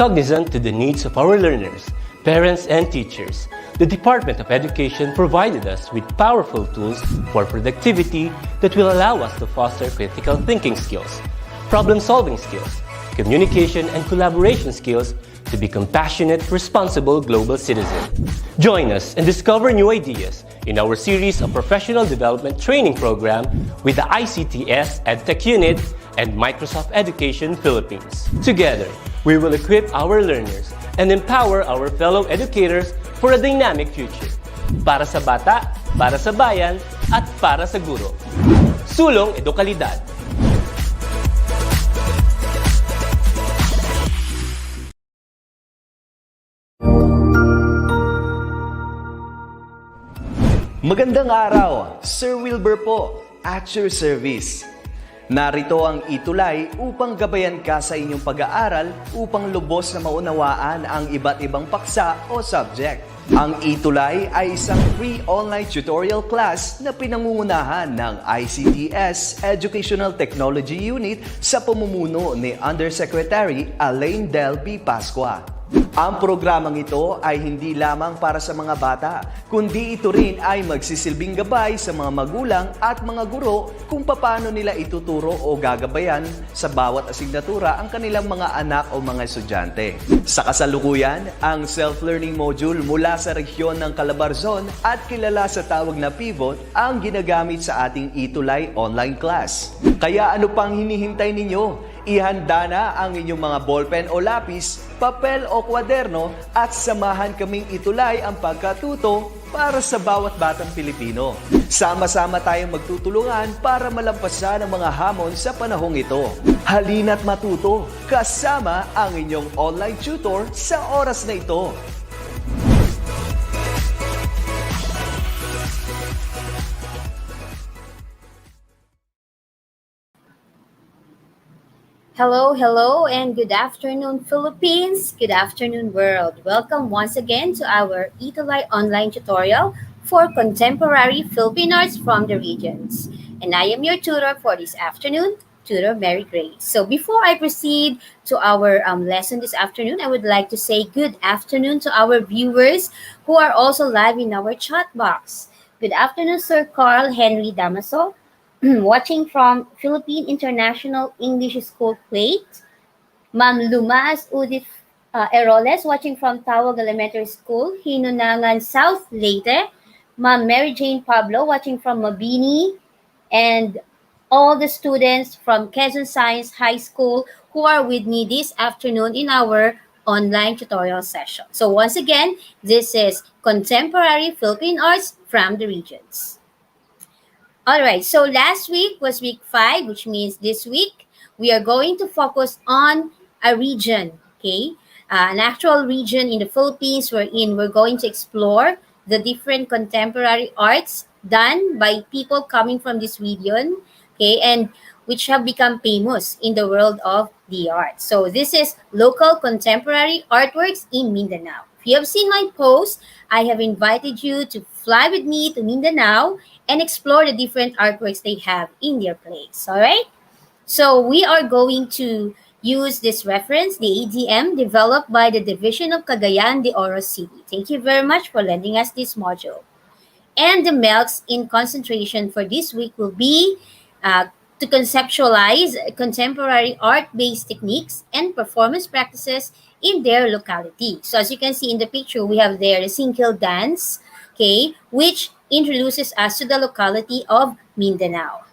Cognizant to the needs of our learners, parents, and teachers, the Department of Education provided us with powerful tools for productivity that will allow us to foster critical thinking skills, problem-solving skills, communication and collaboration skills to be compassionate, responsible global citizens. Join us and discover new ideas in our series of professional development training program with the ICTS Edtech Unit and Microsoft Education Philippines. Together, we will equip our learners and empower our fellow educators for a dynamic future. Para sa bata, para sa bayan, at para sa guro. Sulong Edukalidad. Magandang araw, Sir Wilbur po, at your service. Narito ang ETUlay upang gabayan ka sa inyong pag-aaral upang lubos na maunawaan ang iba't ibang paksa o subject. Ang ETUlay ay isang free online tutorial class na pinangungunahan ng ICTS Educational Technology Unit sa pamumuno ni Undersecretary Alain Del B. Pascua. Ang programang ito ay hindi lamang para sa mga bata, kundi ito rin ay magsisilbing gabay sa mga magulang at mga guro kung paano nila ituturo o gagabayan sa bawat asignatura ang kanilang mga anak o mga estudyante. Sa kasalukuyan, ang self-learning module mula sa rehiyon ng Calabarzon at kilala sa tawag na Pivot ang ginagamit sa ating ETUlay online class. Kaya ano pang hinihintay ninyo? Ihanda na ang inyong mga ballpen o lapis, papel o kwaderno at samahan kaming itulay ang pagkatuto para sa bawat batang Pilipino. Sama-sama tayong magtutulungan para malampasan ang mga hamon sa panahong ito. Halina't matuto kasama ang inyong online tutor sa oras na ito. Hello, and good afternoon, Philippines. Good afternoon, world. Welcome once again to our ETUlay online tutorial for contemporary Philippine arts from the regions. And I am your tutor for this afternoon, Tutor Mary Grace. So before I proceed to our lesson this afternoon, I would like to say good afternoon to our viewers who are also live in our chat box. Good afternoon, Sir Carl Henry Damaso. Watching from Philippine International English School, Kuwait. Ma'am Lumas Udif Eroles, watching from Tawag Elementary School, Hinunangan South, Leyte. Ma'am Mary Jane Pablo, watching from Mabini. And all the students from Quezon Science High School who are with me this afternoon in our online tutorial session. So once again, this is Contemporary Philippine Arts from the Regions. All right, so last week was week 5, which means this week we are going to focus on a region, okay? An actual region in the Philippines wherein we're going to explore the different contemporary arts done by people coming from this region, okay? And which have become famous in the world of the arts. So this is local contemporary artworks in Mindanao. If you have seen my post, I have invited you to fly with me to Mindanao and explore the different artworks they have in their place, all right? So we are going to use this reference, the ADM, developed by the Division of Cagayan de Oro City. Thank you very much for lending us this module. And the MELCs in concentration for this week will be to conceptualize contemporary art-based techniques and performance practices in their locality. So as you can see in the picture, we have there the Singkil dance, okay, which introduces us to the locality of Mindanao.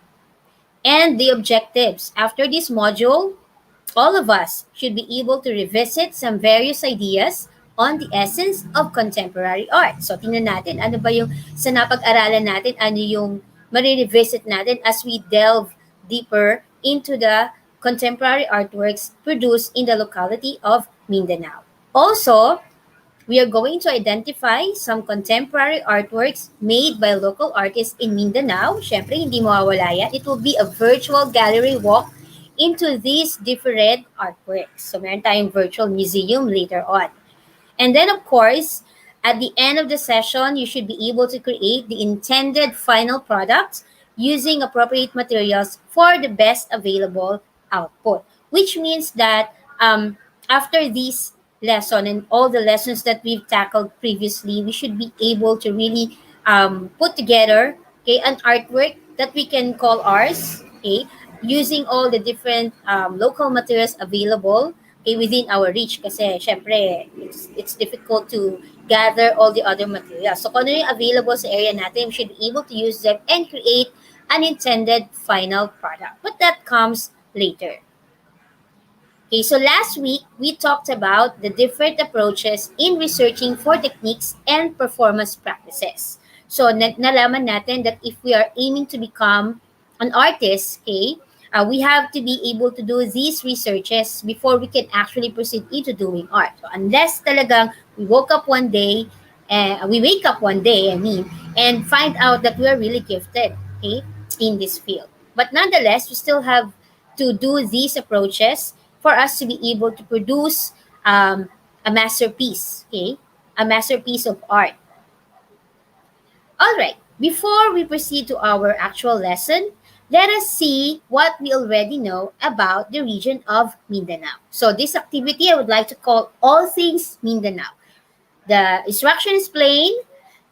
And the objectives. After this module, all of us should be able to revisit some various ideas on the essence of contemporary art. So tingnan natin, ano ba yung sa napag-aralan natin, ano yung marirevisit natin as we delve deeper into the contemporary artworks produced in the locality of Mindanao. Also, we are going to identify some contemporary artworks made by local artists in Mindanao. Syempre, hindi mawawala yan. It will be a virtual gallery walk into these different artworks. So, meron tayong virtual museum later on. And then, of course, at the end of the session, you should be able to create the intended final product using appropriate materials for the best available output. Which means that after these lesson and all the lessons that we've tackled previously, we should be able to really put together, okay, an artwork that we can call ours, okay, using all the different local materials available, okay, within our reach. Kasi, syempre, it's difficult to gather all the other materials. So, kung ano yung available sa area natin, we should be able to use them and create an intended final product. But that comes later. Okay, so last week we talked about the different approaches in researching for techniques and performance practices. So nalaman natin that if we are aiming to become an artist, okay, we have to be able to do these researches before we can actually proceed into doing art. So unless talagang we wake up one day, and find out that we are really gifted, okay, in this field. But nonetheless, we still have to do these approaches for us to be able to produce a masterpiece, okay? A masterpiece of art. All right, before we proceed to our actual lesson, let us see what we already know about the region of Mindanao. So this activity I would like to call All Things Mindanao. The instruction is plain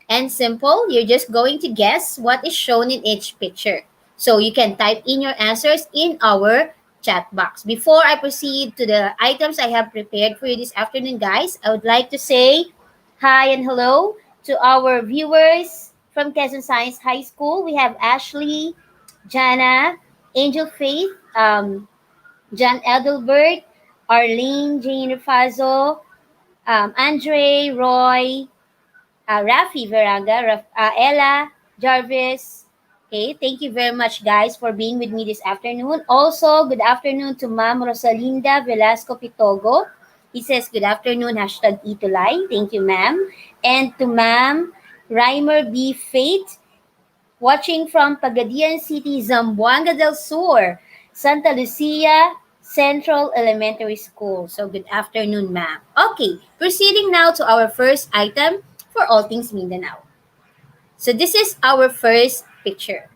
and simple. You're just going to guess what is shown in each picture. So you can type in your answers in our chat box. Before I proceed to the items I have prepared for you this afternoon, guys, I would like to say hi and hello to our viewers from Quezon Science High School. We have Ashley, Jana, Angel Faith, John Edelbert, Arlene, Jane Rafazo, Andre, Roy, Rafi Veranga, Ella, Jarvis. Okay, thank you very much, guys, for being with me this afternoon. Also, good afternoon to Ma'am Rosalinda Velasco Pitogo. He says, good afternoon, hashtag ETUlay. Thank you, ma'am. And to Ma'am Reimer B. Faith, watching from Pagadian City, Zamboanga del Sur, Santa Lucia Central Elementary School. So, good afternoon, ma'am. Okay, proceeding now to our first item for All Things Mindanao. So, this is our first picture.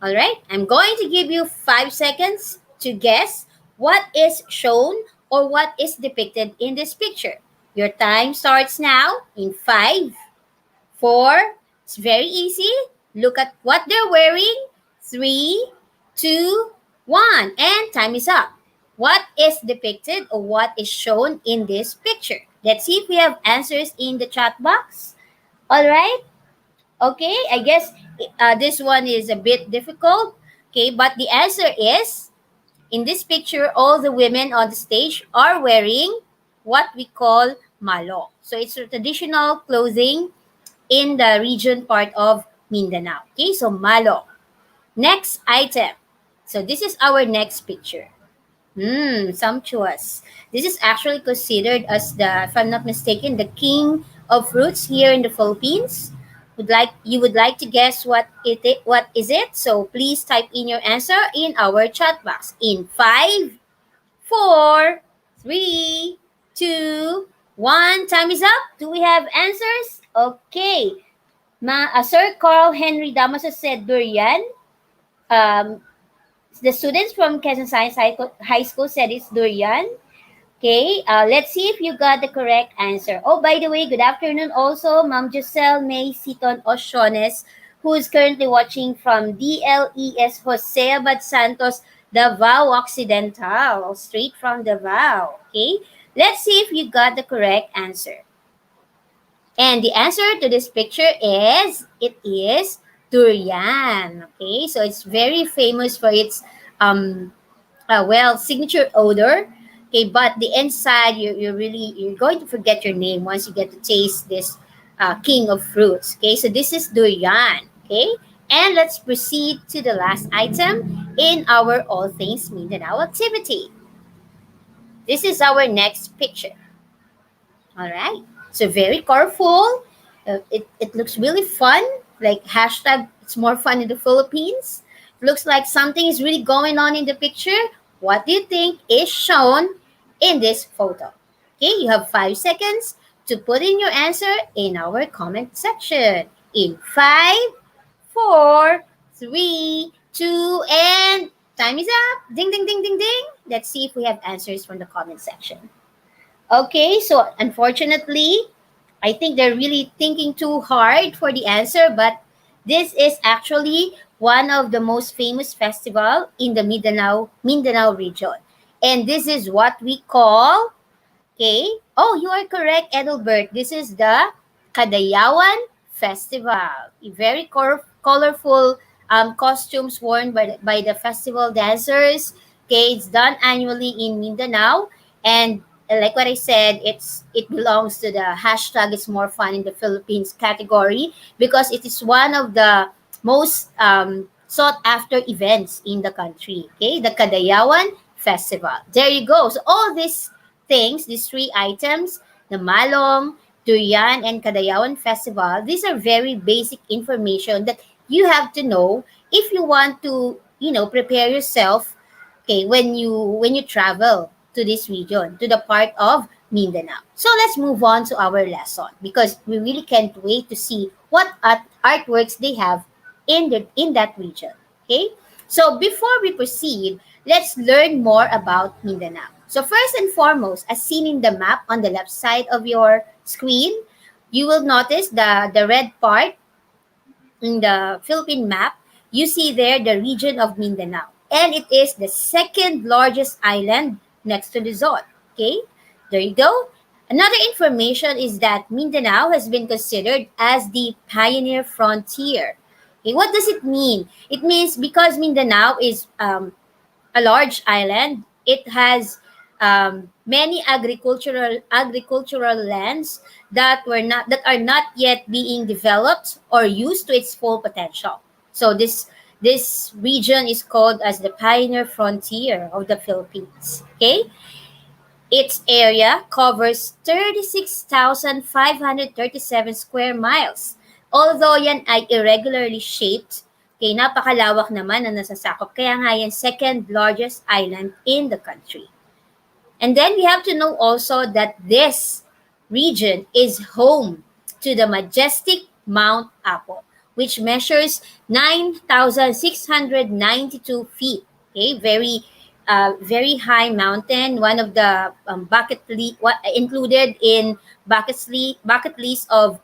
All right, I'm going to give you 5 seconds to guess what is shown or what is depicted in this picture. Your time starts now in 5, 4. It's very easy. Look at what they're wearing. 3, 2, 1. And time is up. What is depicted or what is shown in this picture? Let's see if we have answers in the chat box. All right. Okay. I guess this one is a bit difficult. Okay. But the answer is, in this picture, all the women on the stage are wearing what we call malo. So it's a traditional clothing in the region part of Mindanao. Okay, so malo. Next item. So this is our next picture. Sumptuous. This is actually considered as the, if I'm not mistaken, the king of fruits here in the Philippines. Would like to guess what is it? So please type in your answer in our chat box in 5, 4, 3, 2, 1. Time is up. Do we have answers? Okay. Sir Carl Henry Damaso said durian. The students from Quezon Science High School said it's durian. Okay, let's see if you got the correct answer. Oh, by the way, good afternoon also, Ma'am Giselle May Siton Oshones, who is currently watching from DLES Jose Abad Santos, Davao Occidental, straight from Davao. Okay, let's see if you got the correct answer. And the answer to this picture is, it is durian. Okay, so it's very famous for its signature odor. Okay, but the inside, you're going to forget your name once you get to taste this king of fruits. Okay, so this is durian. Okay, and let's proceed to the last item in our All Things Mindanao activity. This is our next picture. All right, so very colorful. It looks really fun. Like hashtag, it's more fun in the Philippines. Looks like something is really going on in the picture. What do you think is shown in this photo? Okay, you have 5 seconds to put in your answer in our comment section. In 5, 4, 3, 2, and time is up. Ding, ding, ding, ding, ding. Let's see if we have answers from the comment section. Okay, so unfortunately, I think they're really thinking too hard for the answer, but this is actually one of the most famous festival in the Mindanao region. And this is what we call. Okay. Oh, you are correct, Edelbert. This is the Kadayawan Festival. A very colorful costumes worn by the festival dancers. Okay, it's done annually in Mindanao. And like what I said, it belongs to the hashtag It's More Fun in the Philippines category because it is one of the most sought after events in the country. Okay, the Kadayawan Festival. There you go. So all these three items, the Malong, Durian, and Kadayawan Festival, these are very basic information that you have to know if you want to, prepare yourself, okay, when you travel to this region, to the part of Mindanao. So let's move on to our lesson because we really can't wait to see what artworks they have in that region. Okay? So before we proceed, let's learn more about Mindanao. So first and foremost, as seen in the map on the left side of your screen, you will notice the red part in the Philippine map. You see there the region of Mindanao. And it is the second largest island next to Luzon. Okay? There you go. Another information is that Mindanao has been considered as the pioneer frontier. Okay, what does it mean? It means because Mindanao is a large island. It has many agricultural lands that are not yet being developed or used to its full potential. So this region is called as the pioneer frontier of the Philippines. Okay, its area covers 36,537 square miles. Although yan ay irregularly shaped, kaya napakalawak naman ang nasasakop. Kaya nga yan second largest island in the country. And then we have to know also that this region is home to the majestic Mount Apo, which measures 9,692 feet. Okay, very high mountain. One of the included in bucket list of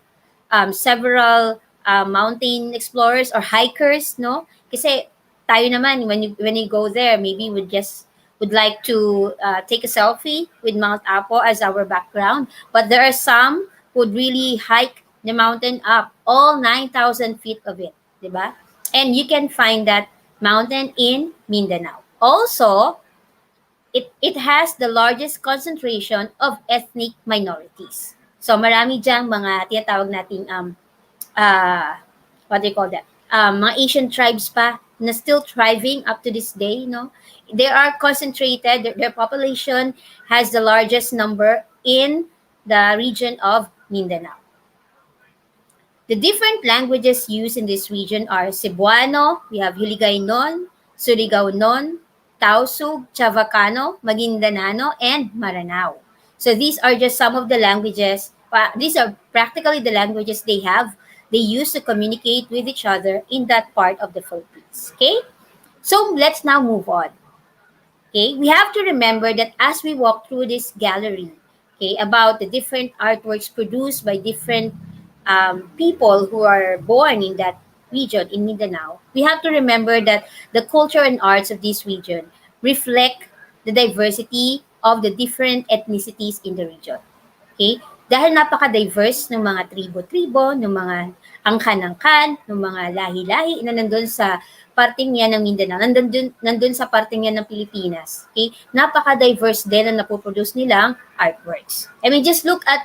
several mountain explorers or hikers, no? Kasi tayo naman when you go there, maybe would like to take a selfie with Mount Apo as our background, but there are some who would really hike the mountain up all 9,000 feet of it, di ba? And you can find that mountain in Mindanao. Also, it has the largest concentration of ethnic minorities. So marami diyang mga tinatawag nating what do you call that? Mga Asian tribes pa na still thriving up to this day, no? They are concentrated, their population has the largest number in the region of Mindanao. The different languages used in this region are Cebuano, we have Hiligaynon, Surigao-non, Tausug, Chavacano, Maguindanano, and Maranao. So these are just some of the languages. These are practically the languages they use to communicate with each other in that part of the Philippines. Okay? So let's now move on. Okay? We have to remember that as we walk through this gallery, okay, about the different artworks produced by different people who are born in that region in Mindanao, we have to remember that the culture and arts of this region reflect the diversity of the different ethnicities in the region. Okay? Dahil napaka-diverse ng mga tribo-tribo, ng mga angkan-angkan, ng mga lahi-lahi na nandun sa parting yan ng Mindanao, nandun sa parting yan ng Pilipinas. Okay? Napaka-diverse din na napoproduce nilang artworks. I mean, just look at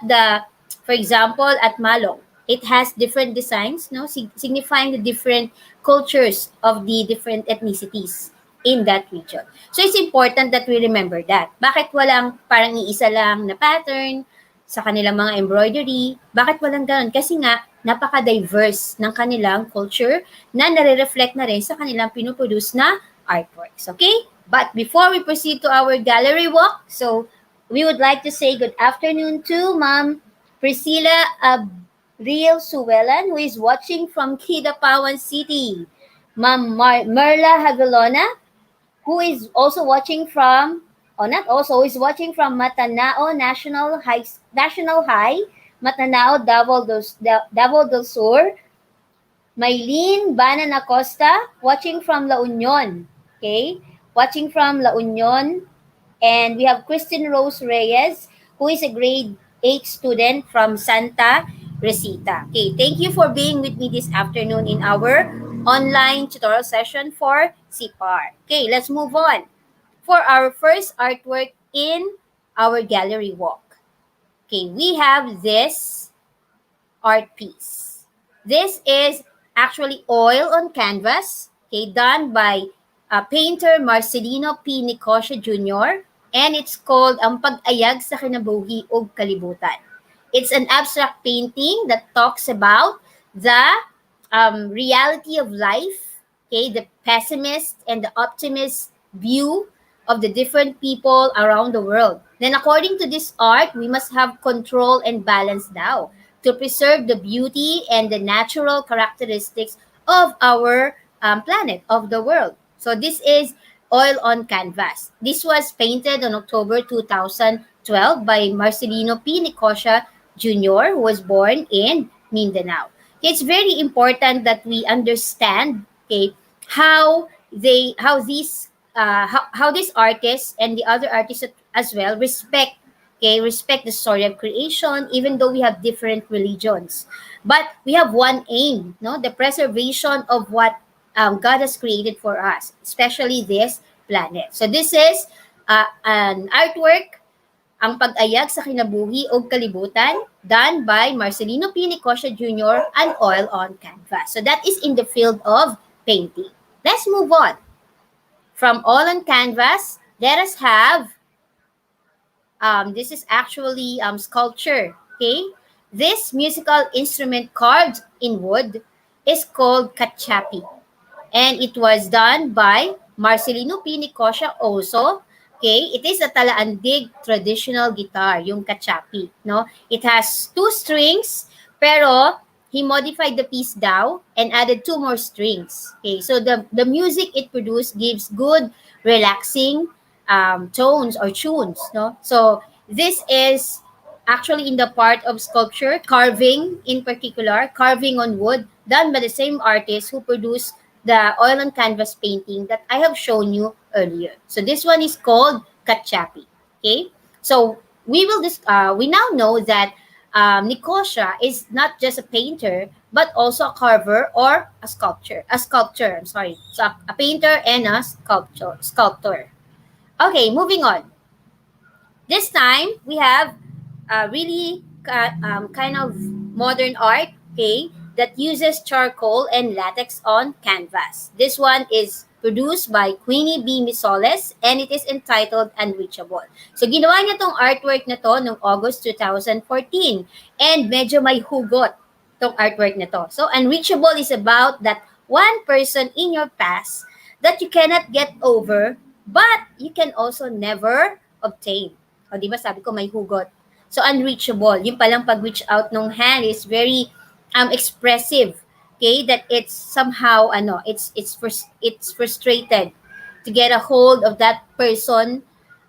for example, at Malong. It has different designs, no, signifying the different cultures of the different ethnicities in that region. So it's important that we remember that. Bakit walang parang iisa lang na pattern sa kanilang mga embroidery? Bakit walang ganun? Kasi nga, napaka-diverse ng kanilang culture na nare-reflect na rin sa kanilang pinuproduce na artworks. Okay? But before we proceed to our gallery walk, so we would like to say good afternoon to Ma'am Priscilla Real Suwelan, who is watching from Kidapawan City. Ma'am Merla Havilona, who is also watching from not also, is watching from Matanao National High, Matanao, Davao del Sur. Maylene Banan Acosta, watching from La Union. Okay? Watching from La Union. And we have Kristen Rose Reyes, who is a grade 8 student from Santa Resita. Okay, thank you for being with me this afternoon in our online tutorial session for CPAR. Okay, let's move on. For our first artwork in our gallery walk. Okay, we have this art piece. This is actually oil on canvas, okay, done by painter Marcelino P. Nicosia Jr. And it's called Ang Pag-ayag sa Kinabuhi ug Kalibutan. It's an abstract painting that talks about the reality of life, okay, the pessimist and the optimist view of the different people around the world. Then according to this art, we must have control and balance now to preserve the beauty and the natural characteristics of our planet, of the world. So this is oil on canvas. This was painted on October 2012 by Marcelino P. Nicosia Jr., who was born in Mindanao. It's very important that we understand, okay, how these artists and the other artists as well respect the story of creation, even though we have different religions. But we have one aim, no, the preservation of what God has created for us, especially this planet. So this is an artwork, Ang Pag-ayag sa Kinabuhi ug Kalibutan, done by Marcelino P. Nicosia Jr. and oil on canvas. So that is in the field of painting. Let's move on. From oil on canvas, let us have, this is actually sculpture, okay? This musical instrument carved in wood is called kachapi. And it was done by Marcelino P. Nicosia also. Okay, it is a Talaandig traditional guitar, yung kachapi, no? It has 2 strings, pero he modified the piece daw and added 2 more strings. Okay, so the music it produced gives good, relaxing tones or tunes, no? So this is actually in the part of sculpture, carving in particular, carving on wood, done by the same artist who produced the oil on canvas painting that I have shown you earlier. So this one is called Kachapi. Okay, so we now know that Nicosia is not just a painter but also a carver or a sculptor. I'm sorry. So a painter and a sculptor. Okay, moving on. This time we have really kind of modern art. Okay, that uses charcoal and latex on canvas. This one is produced by Queenie B. Misoles and it is entitled Unreachable. So ginawa niya tong artwork na to noong August 2014 and medyo may hugot tong artwork na to. So Unreachable is about that one person in your past that you cannot get over but you can also never obtain. O di ba sabi ko may hugot. So unreachable, yung palang pag-reach out ng hand is very expressive, okay, that it's somehow it's frustrated to get a hold of that person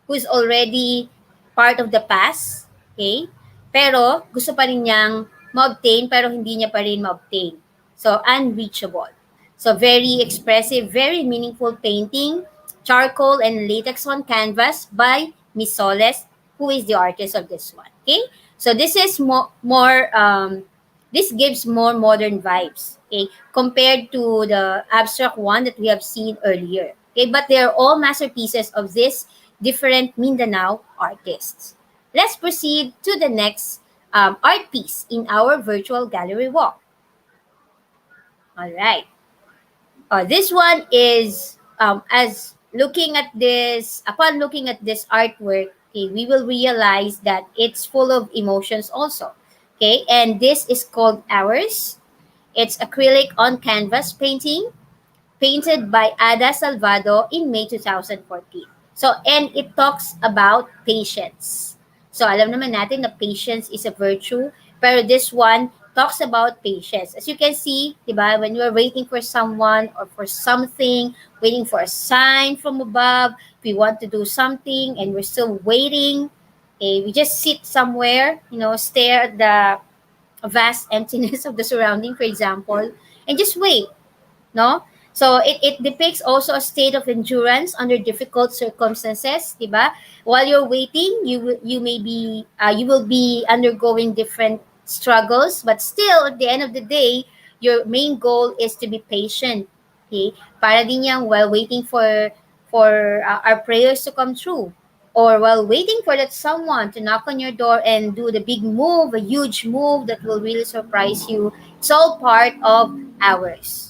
who's already part of the past, okay, pero gusto pa rin niyang ma-obtain pero hindi niya pa rin ma-obtain. So unreachable. So very expressive, very meaningful painting, charcoal and latex on canvas by Miss Soles, who is the artist of this one. Okay, so this is this gives more modern vibes, okay, compared to the abstract one that we have seen earlier. Okay, but they are all masterpieces of these different Mindanao artists. Let's proceed to the next art piece in our virtual gallery walk. All right. This one is as looking at this, upon looking at this artwork, okay, we will realize that it's full of emotions also. Okay, and this is called Hours. It's acrylic on canvas painting, painted by Ada Salvado in May 2014. So, and it talks about patience. So, alam naman natin na patience is a virtue, pero this one talks about patience. As you can see, diba, when you are waiting for someone or for something, waiting for a sign from above, we want to do something and we're still waiting, we just sit somewhere, stare at the vast emptiness of the surrounding, for example, and just wait, no? So it depicts also a state of endurance under difficult circumstances, diba? While you're waiting, you will be undergoing different struggles, but still at the end of the day, your main goal is to be patient. Okay? Para din yang while waiting for our prayers to come true, or while waiting for that someone to knock on your door and do the big move, a huge move that will really surprise you. It's all part of ours.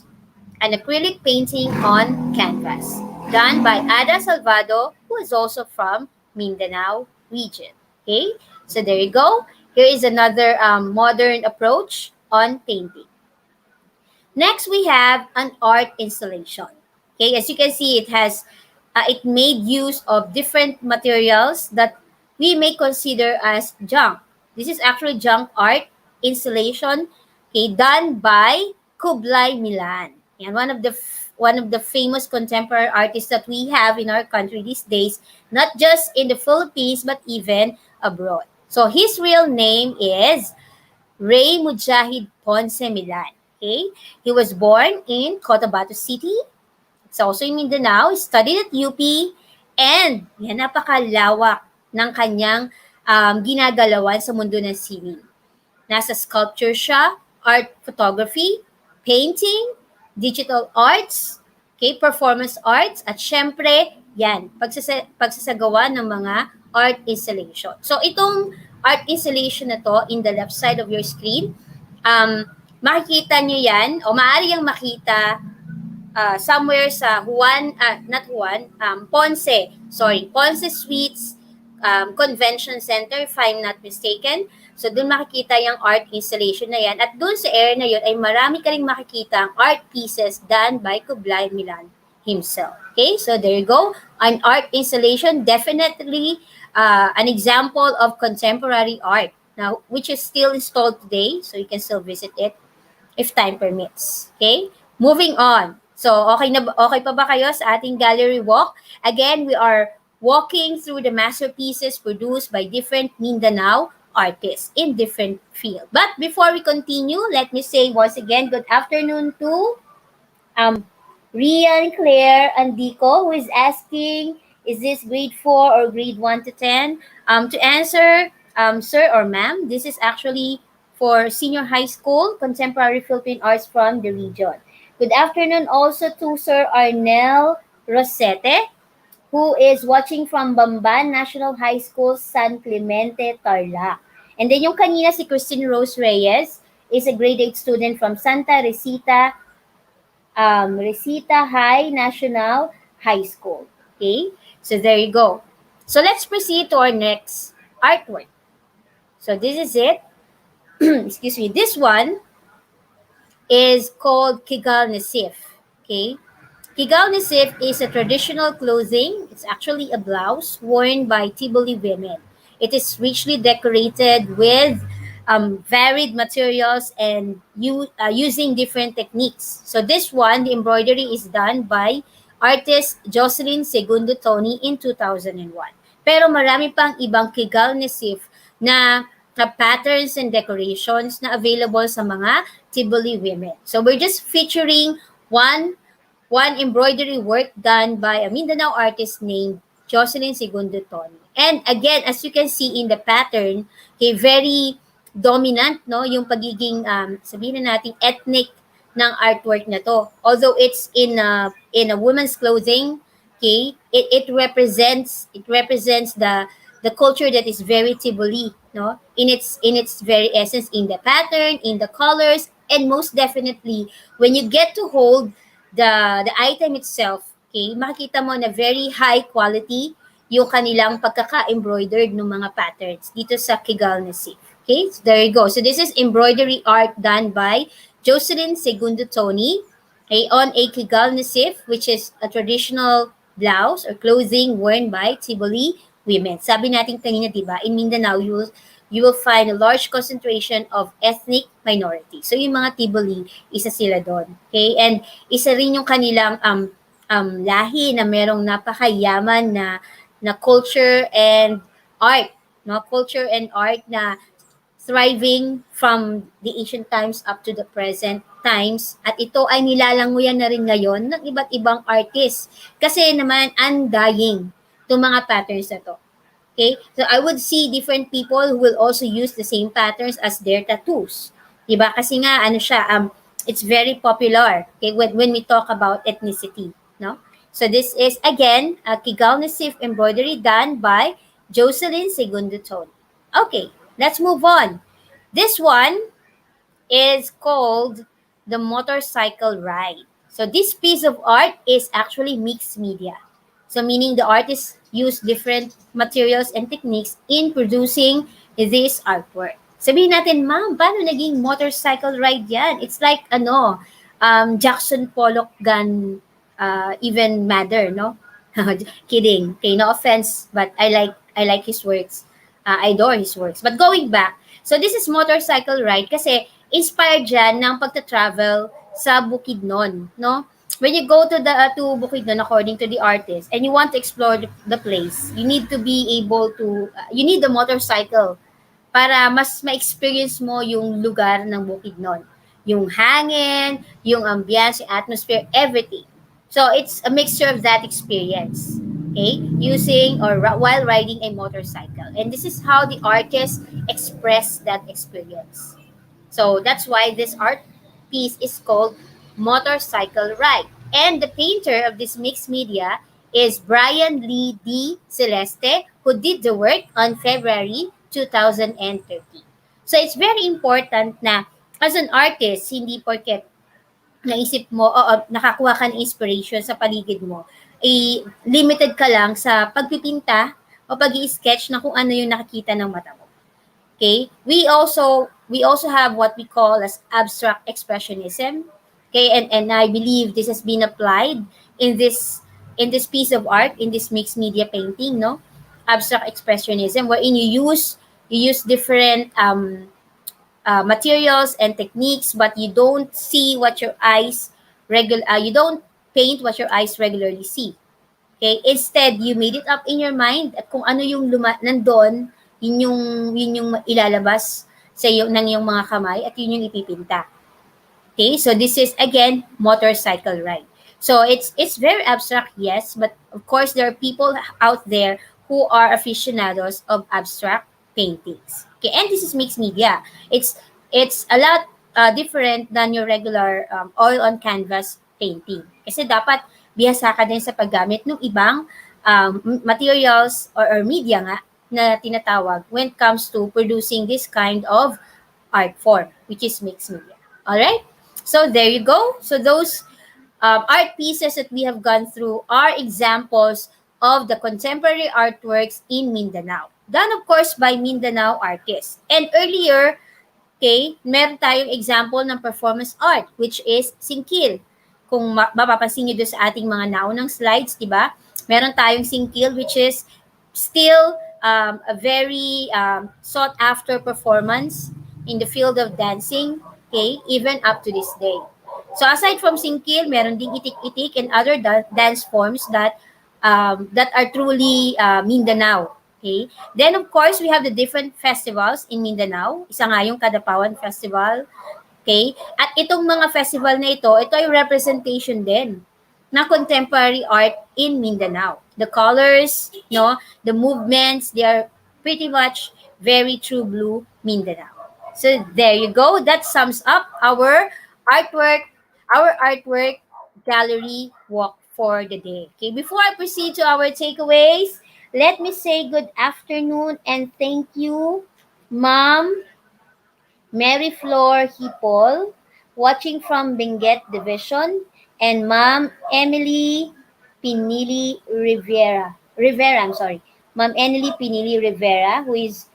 An acrylic painting on canvas, done by Ada Salvado, who is also from Mindanao region. Okay, so there you go. Here is another modern approach on painting. Next, we have an art installation. Okay, as you can see, it made use of different materials that we may consider as junk. This is actually junk art installation, okay, done by Kublai Milan. And one of the famous contemporary artists that we have in our country these days, not just in the Philippines but even abroad. So his real name is Ray Mujahid Ponce Milan. Okay? He was born in Cotabato City. It's also in Mindanao. He studied at UP. And yan, napakalawak ng kanyang ginagalawan sa mundo ng sining. Nasa sculpture siya, art photography, painting, digital arts, okay, performance arts, at syempre, yan, pagsasagawa ng mga art installation. So, itong art installation na to, in the left side of your screen, makikita nyo yan, o maaari yung makita somewhere sa Ponce Suites Convention Center, if I'm not mistaken. So, doon makikita yung art installation na yan. At doon sa area na yun ay marami ka rin makikita ang art pieces done by Kublai Milan himself. Okay, so there you go. An art installation, definitely an example of contemporary art, now which is still installed today, so you can still visit it if time permits. Okay, moving on. So, okay pa ba kayo sa ating gallery walk? Again, we are walking through the masterpieces produced by different Mindanao artists in different fields. But before we continue, let me say once again, good afternoon to Rian Claire Andico, who is asking, is this grade 4 or grade 1 to 10? To answer, sir or ma'am, this is actually for senior high school, contemporary Philippine arts from the region. Good afternoon also to Sir Arnel Rosete, who is watching from Bamban National High School, San Clemente, Tarlac. And then yung kanina si Christine Rose Reyes is a grade 8 student from Santa Resita High National High School. Okay, so there you go. So let's proceed to our next artwork. So this is it. Excuse me. This one is called Kigal Nasif. Okay, Kigal Nasif is a traditional clothing. It's actually a blouse worn by Tiboli women. It is richly decorated with varied materials and using different techniques. So this one, the embroidery is done by artist Jocelyn Segundo Tony in 2001. Pero marami pang ibang Kigal Nasif na patterns and decorations na available sa mga Tiboli women. So we're just featuring one embroidery work done by a Mindanao artist named Jocelyn Segundo Tony. And again, as you can see in the pattern, okay, very dominant, no, yung pagiging sabihin na natin ethnic ng artwork na to. Although it's in a woman's clothing, okay, it represents the culture that is very Tiboli, no, in its very essence, in the pattern, in the colors, and most definitely when you get to hold the item itself, okay, makikita mo na very high quality yung kanilang pagkaka-embroidered ng mga patterns dito sa Kigal Nasif. Okay, so there you go. So this is embroidery art done by Jocelyn Segundo Tony, okay, on a Kigal Nasif, which is a traditional blouse or clothing worn by Tiboli women. Sabi natin kanina, di ba, in Mindanao, you will find a large concentration of ethnic minorities. So yung mga Tiboli, isa sila doon. Okay? And isa rin yung kanilang lahi na merong napakayaman na culture and art, no? Culture and art na thriving from the ancient times up to the present times. At ito ay nilalanguyan na rin ngayon ng iba't ibang artists. Kasi naman, undying itong mga patterns na to. Okay? So I would see different people who will also use the same patterns as their tattoos. Diba? Kasi nga, ano siya, it's very popular, okay, when we talk about ethnicity. No? So this is, again, a Kigal Nasif embroidery done by Jocelyn Segundo Tony. Okay, let's move on. This one is called the motorcycle ride. So this piece of art is actually mixed media. So meaning the artist used different materials and techniques in producing this artwork. Sabihin natin, ma'am, paano naging motorcycle ride yan? It's like, Jackson Pollock gun, even madder, no? Kidding. Okay, no offense, but I like his works. I adore his works. But going back, so this is motorcycle ride kasi inspired dyan ng pagta-travel sa Bukidnon, no? When you go to Bukidnon, according to the artist, and you want to explore the place, you need to be able to, you need the motorcycle para mas ma-experience mo yung lugar ng Bukidnon. Yung hangin, yung ambience, yung atmosphere, everything. So it's a mixture of that experience, okay, using or while riding a motorcycle. And this is how the artist expressed that experience. So that's why this art piece is called Motorcycle Ride. And the painter of this mixed media is Brian Lee D. Celeste, who did the work on February 2013. So it's very important na as an artist, hindi porket naisip mo, nakakuha ka ng inspiration sa paligid mo, limited ka lang sa pagpipinta o pag-i-sketch na kung ano yung nakikita ng mata mo. Okay? We also have what we call as abstract expressionism. Okay, and I believe this has been applied in this piece of art, in this mixed media painting, no? Abstract expressionism, wherein you use different materials and techniques, but you don't see what your eyes you don't paint what your eyes regularly see. Okay? Instead, you made it up in your mind at kung ano yung nandun, yun yung ilalabas sa ng yung mga kamay at yun yung ipipinta. Okay? So this is again motorcycle ride. So it's very abstract, yes, but of course there are people out there who are aficionados of abstract paintings. Okay, and this is mixed media. It's a lot different than your regular oil on canvas painting. Kasi dapat bihasa ka din sa paggamit ng ibang materials or media nga na tinatawag when it comes to producing this kind of art form, which is mixed media. All right? So there you go. So those art pieces that we have gone through are examples of the contemporary artworks in Mindanao. Done, of course, by Mindanao artists. And earlier, okay, meron tayong example ng performance art, which is singkil. Kung mapapansin nyo doon sa ating mga naunang slides, di ba? Meron tayong singkil, which is still a very sought-after performance in the field of dancing, okay, even up to this day. So aside from singkil, meron ding itik-itik and other dance forms that are truly Mindanao. Okay? Then of course, we have the different festivals in Mindanao. Isa nga yung Kadapawan Festival. Okay? At itong mga festival na ito ay representation din ng contemporary art in Mindanao. The colors, no, the movements, they are pretty much very true blue Mindanao. So there you go. That sums up our artwork gallery walk for the day. Okay, before I proceed to our takeaways, let me say good afternoon and thank you, Ma'am Mary Flor Hipol, watching from Benguet Division, and Ma'am Emily Pinili Rivera, Ma'am Emily Pinili Rivera, who is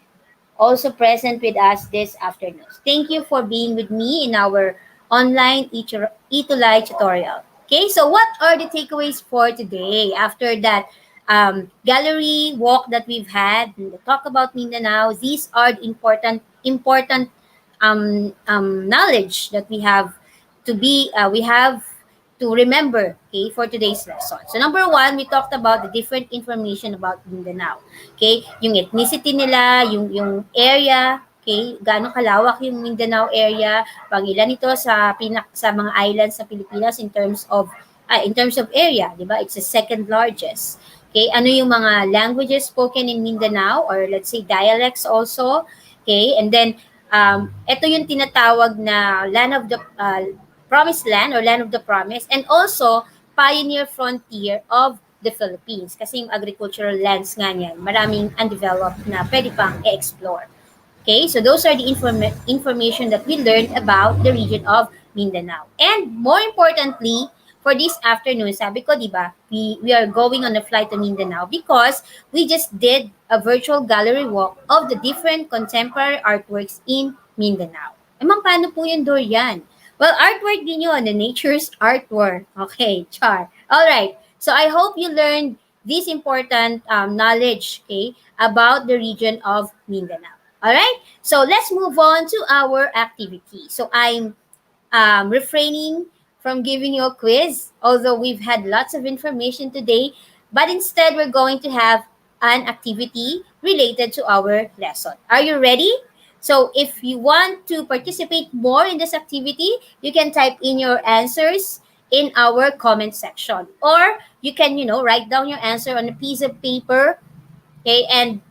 also present with us this afternoon. Thank you for being with me in our online ETUlay tutorial. Okay, so what are the takeaways for today after that gallery walk that we've had, and the talk about Mindanao. These are the important knowledge that we have to remember, okay, for today's lesson. So number one, we talked about the different information about Mindanao. Okay, yung ethnicity nila, yung area, okay, gaano kalawak yung Mindanao area, pangilan ito sa mga islands sa Pilipinas in terms of area, di ba? It's the second largest. Okay, ano yung mga languages spoken in Mindanao, or let's say dialects also. Okay, and then ito yung tinatawag na land of the promised land or land of the promise, and also pioneer frontier of the Philippines. Kasi yung agricultural lands nga niyan, maraming undeveloped na pwede pang i-explore. Okay, so those are the information that we learned about the region of Mindanao. And more importantly, for this afternoon, sabi ko, di ba, we are going on a flight to Mindanao because we just did a virtual gallery walk of the different contemporary artworks in Mindanao. Emang paano po yun, Dorian? Well, artwork din yun, the nature's artwork. Okay, char. All right. So I hope you learned this important knowledge, okay, about the region of Mindanao. All right. So let's move on to our activity. So I'm refraining from giving you a quiz, although we've had lots of information today, but instead we're going to have an activity related to our lesson. Are you ready? So if you want to participate more in this activity, you can type in your answers in our comment section. Or you can, write down your answer on a piece of paper, okay, and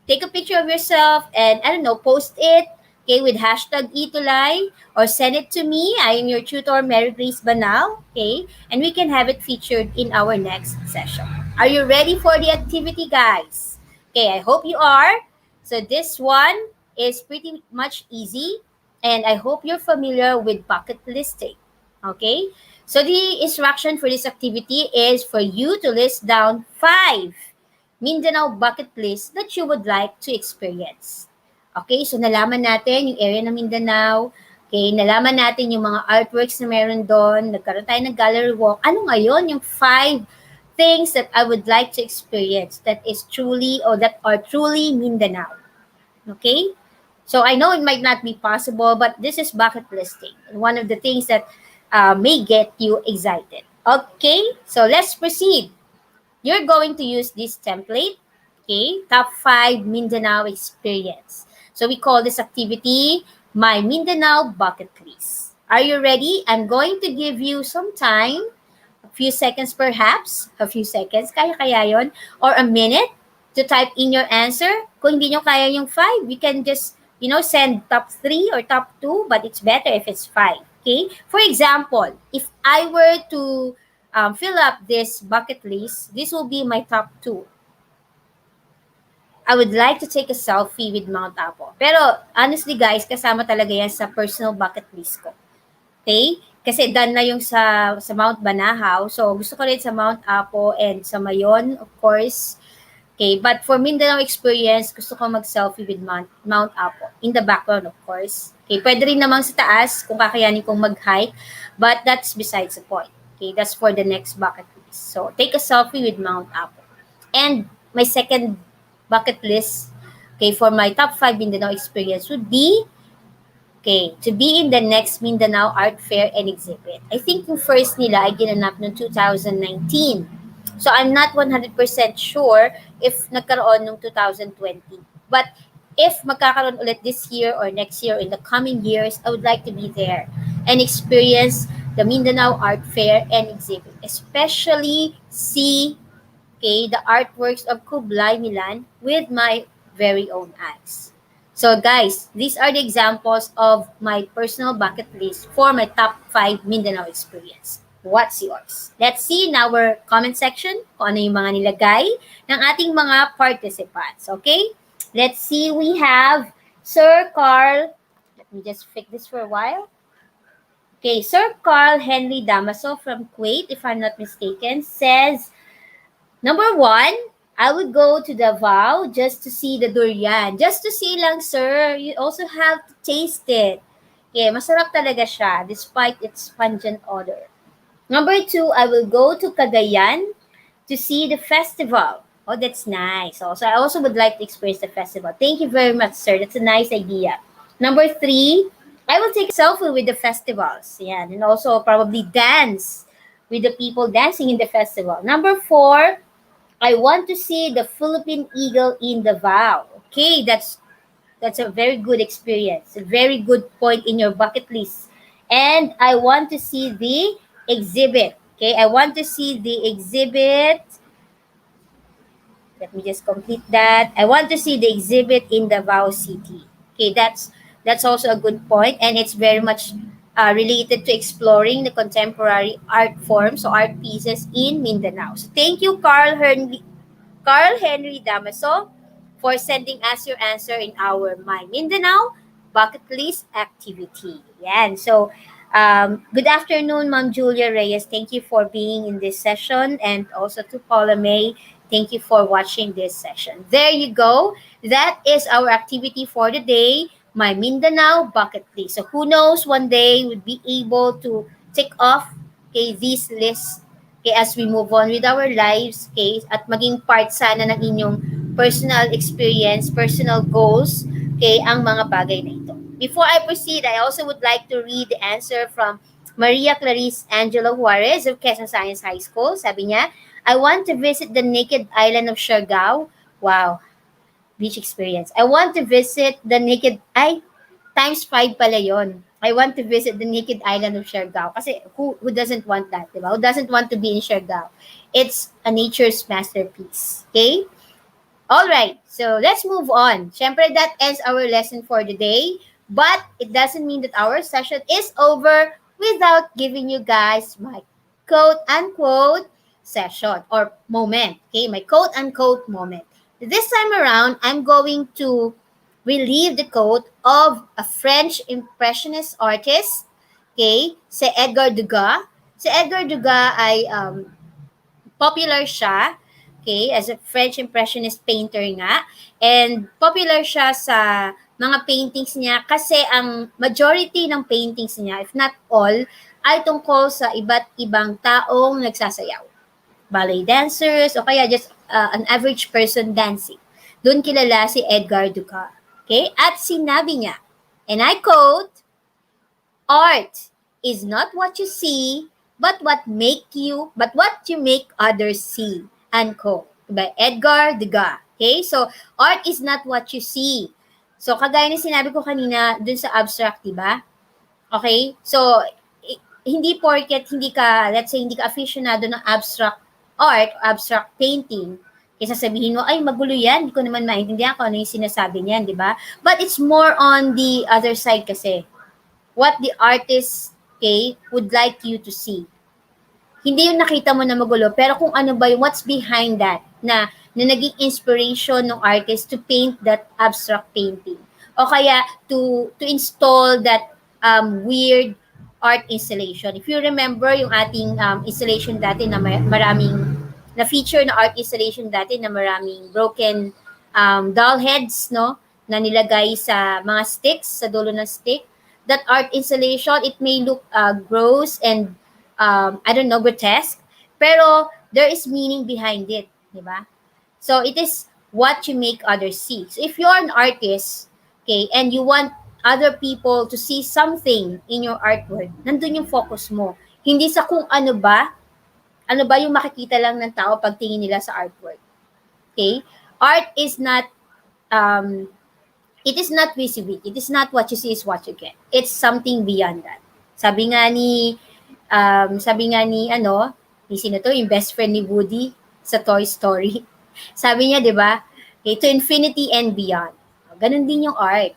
take a picture of yourself and, post it, okay, with hashtag ETUlay, or send it to me. I am your tutor, Mary Grace Banal, okay, and we can have it featured in our next session. Are you ready for the activity, guys? Okay, I hope you are. So this one is pretty much easy, and I hope you're familiar with bucket listing, okay? So the instruction for this activity is for you to list down 5 Mindanao bucket list that you would like to experience. Okay, so nalaman natin yung area ng Mindanao. Okay, nalaman natin yung mga artworks na meron doon. Nagkaroon tayo ng gallery walk. Ano ngayon yung 5 things that I would like to experience that are truly Mindanao? Okay? So I know it might not be possible, but this is bucket listing. And one of the things that may get you excited. Okay, so let's proceed. You're going to use this template, okay? Top 5 Mindanao experience. So we call this activity My Mindanao Bucket List. Are you ready? I'm going to give you some time, a few seconds perhaps, kaya yon, or a minute to type in your answer. Kung hindi nyo kaya yung 5, we can just, send top 3 or top 2, but it's better if it's 5, okay? For example, if I were to fill up this bucket list, this will be my top 2. I would like to take a selfie with Mount Apo. Pero honestly guys, kasama talaga yan sa personal bucket list ko. Okay? Kasi done na yung sa Mount Banahaw. So gusto ko rin sa Mount Apo and sa Mayon, of course. Okay, but for Mindanao experience, gusto ko mag-selfie with Mount Apo. In the background, of course. Okay, pwede rin namang sa taas kung kakayanin kong mag-hike. But that's besides the point. Okay, that's for the next bucket list. So take a selfie with Mount Apo. And my second bucket list, okay, for my top 5 Mindanao experience would be, okay, to be in the next Mindanao Art Fair and Exhibit. I think yung first nila ay ginanap noong 2019. So I'm not 100% sure if nagkaroon noong 2020. But if magkakaroon ulit this year or next year, in the coming years, I would like to be there and experience the Mindanao Art Fair and Exhibit. Especially see, okay, the artworks of Kublai Milan with my very own eyes. So guys, these are the examples of my personal bucket list for my top 5 Mindanao experience. What's yours? Let's see in our comment section kung ano yung mga nilagay ng ating mga participants. Okay? Let's see, we have Sir Carl. Let me just fix this for a while. Okay, Sir Carl Henry Damaso from Kuwait, if I'm not mistaken, says, number 1, I would go to Davao just to see the durian. Just to see lang, sir. You also have to taste it. Okay, masarap talaga siya despite its pungent odor. Number 2, I will go to Cagayan to see the festival. Oh, that's nice. Also, I also would like to experience the festival. Thank you very much, sir. That's a nice idea. Number three, I will take a selfie with the festivals. Yeah, and also probably dance with the people dancing in the festival. Number four, I want to see the Philippine eagle in Davao. Okay, that's a very good experience. A very good point in your bucket list. And I want to see the exhibit. Okay, I want to see the exhibit. Let me just complete that. I want to see the exhibit in Davao City. Okay, that's also a good point, and it's very much related to exploring the contemporary art forms or art pieces in Mindanao. So thank you, Carl Henry Damaso, for sending us your answer in our My Mindanao bucket list activity. Yan. So, good afternoon, Ma'am Julia Reyes. Thank you for being in this session. And also to Paula May, thank you for watching this session. There you go. That is our activity for the day, My Mindanao bucket list. So, who knows, one day we'll be able to tick off, okay, these lists, okay, as we move on with our lives, okay, at maging part sana ng inyong personal experience, personal goals, okay, ang mga bagay na ito. Before I proceed, I also would like to read the answer from Maria Clarice Angelo Juarez of Quezon Science High School. Sabi niya, I want to visit the naked island of Siargao. Wow, beach experience. I want to visit the naked, times 5 pala yon. I want to visit the naked island of Siargao. Kasi who doesn't want that, di ba? Who doesn't want to be in Siargao? It's a nature's masterpiece. Okay? All right. So let's move on. Siyempre, that ends our lesson for the day. But it doesn't mean that our session is over without giving you guys my quote-unquote session or moment. Okay? My quote-unquote moment. This time around, I'm going to relive the quote of a French Impressionist artist, okay, si Edgar Degas. Si Edgar Degas ay popular siya, okay, as a French Impressionist painter nga. And popular siya sa mga paintings niya kasi ang majority ng paintings niya, if not all, ay tungkol sa iba't ibang taong nagsasayaw. Ballet dancers o kaya just an average person dancing. Doon kilala si Edgar Degas. Okay? At sinabi niya, and I quote, art is not what you see, but what you make others see. Unquote. By Edgar Degas. Okay? So, art is not what you see. So, kagaya ng sinabi ko kanina dun sa abstract, di ba? Okay? So, hindi porket let's say, hindi ka aficionado ng abstract art, abstract painting, kaya sasabihin mo, ay, magulo yan, hindi ko naman maintindihan kung ano yung sinasabi niyan, di ba? But it's more on the other side kasi. What the artist, okay, would like you to see. Hindi yung nakita mo na magulo, pero kung ano ba yung what's behind that na naging inspiration ng artist to paint that abstract painting. O kaya to install that weird art installation. If you remember yung ating installation dati na maraming na feature na art installation dati na maraming broken doll heads, no, na nilagay sa mga sticks, sa dulo ng stick. That art installation, it may look gross and I don't know, grotesque, pero there is meaning behind it, di ba? So it is what you make others see. So if you're an artist, okay, and you want other people to see something in your artwork, nandun yung focus mo. Hindi sa kung ano ba yung makikita lang ng tao pag tingin nila sa artwork. Okay? Art is not, it is not visible. It is not what you see is what you get. It's something beyond that. Sabi nga ni sino to, yung best friend ni Woody sa Toy Story. Sabi niya, di ba? Okay, to infinity and beyond. Ganun din yung art.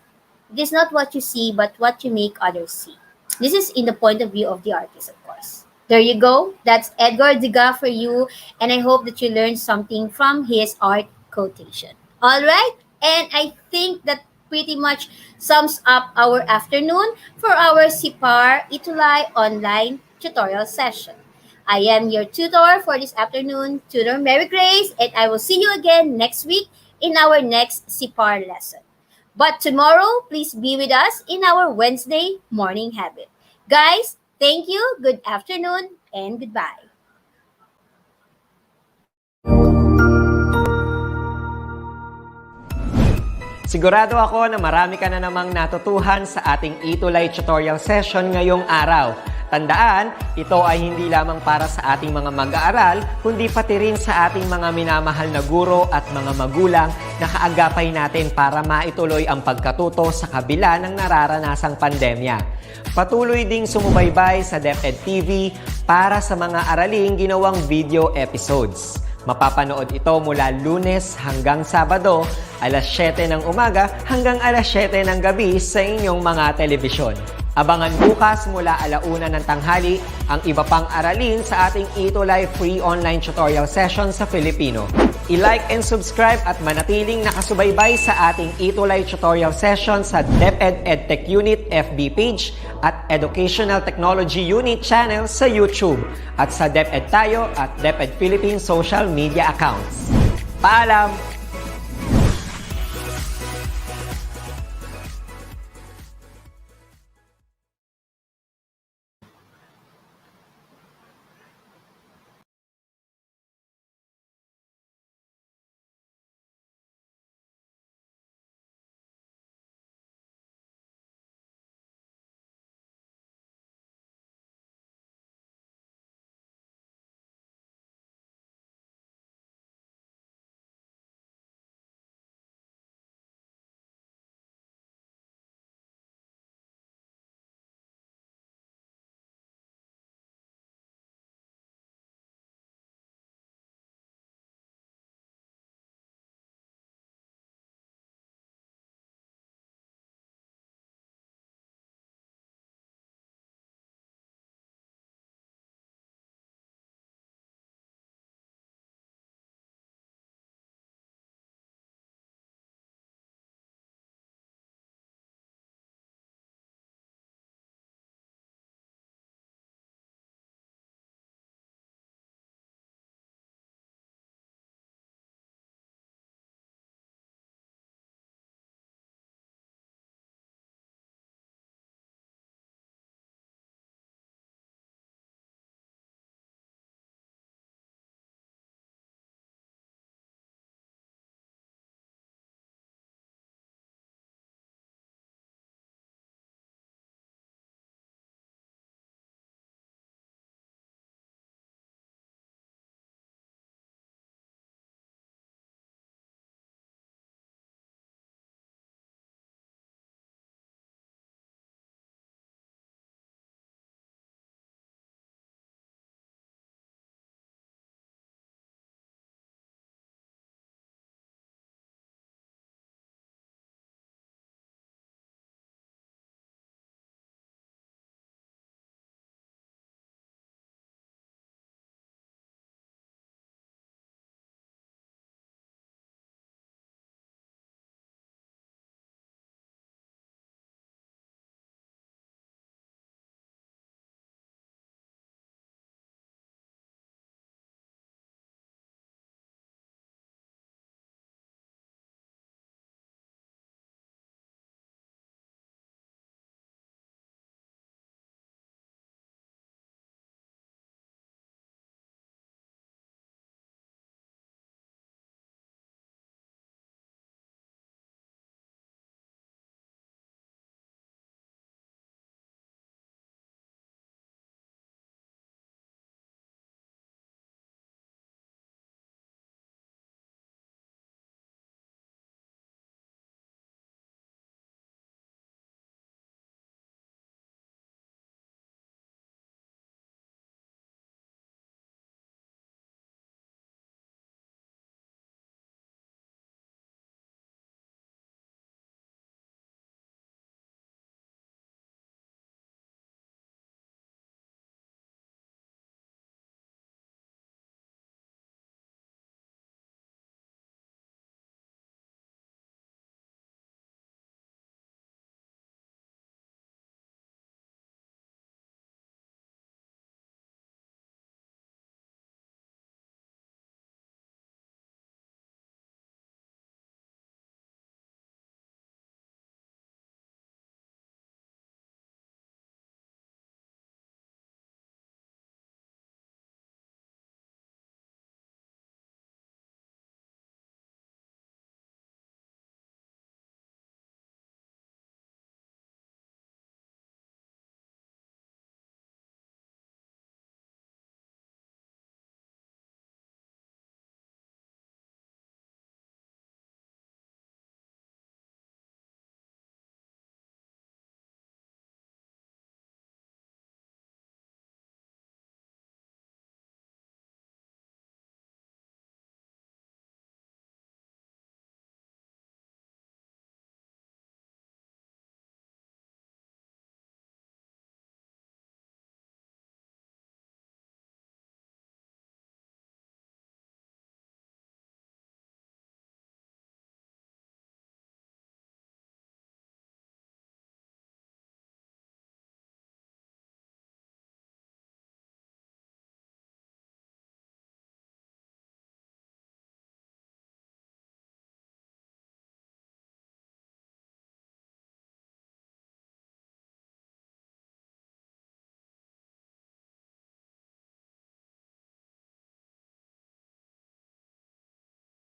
It is not what you see, but what you make others see. This is in the point of view of the artist, of course. There you go. That's Edgar Degas for you. And I hope that you learned something from his art quotation. All right? And I think that pretty much sums up our afternoon for our SIPAR ETUlay online tutorial session. I am your tutor for this afternoon, Tutor Mary Grace, and I will see you again next week in our next SIPAR lesson. But tomorrow, please be with us in our Wednesday morning habit. Guys, thank you, good afternoon, and goodbye. Sigurado ako na marami ka na namang natutuhan sa ating ETUlay tutorial session ngayong araw. Tandaan, ito ay hindi lamang para sa ating mga mag-aaral, kundi pati rin sa ating mga minamahal na guro at mga magulang na kaagapay natin para maituloy ang pagkatuto sa kabila ng nararanasang pandemya. Patuloy ding sumubaybay sa DepEd TV para sa mga araling ginawang video episodes. Mapapanood ito mula Lunes hanggang Sabado, alas 7 ng umaga hanggang alas 7 ng gabi sa inyong mga telebisyon. Abangan bukas mula 1:00 ng tanghali ang iba pang aralin sa ating ETUlay free online tutorial session sa Filipino. I-like and subscribe at manatiling nakasubaybay sa ating ETUlay tutorial session sa DepEd Edtech Unit FB page at Educational Technology Unit channel sa YouTube at sa DepEd Tayo at DepEd Philippine social media accounts. Paalam!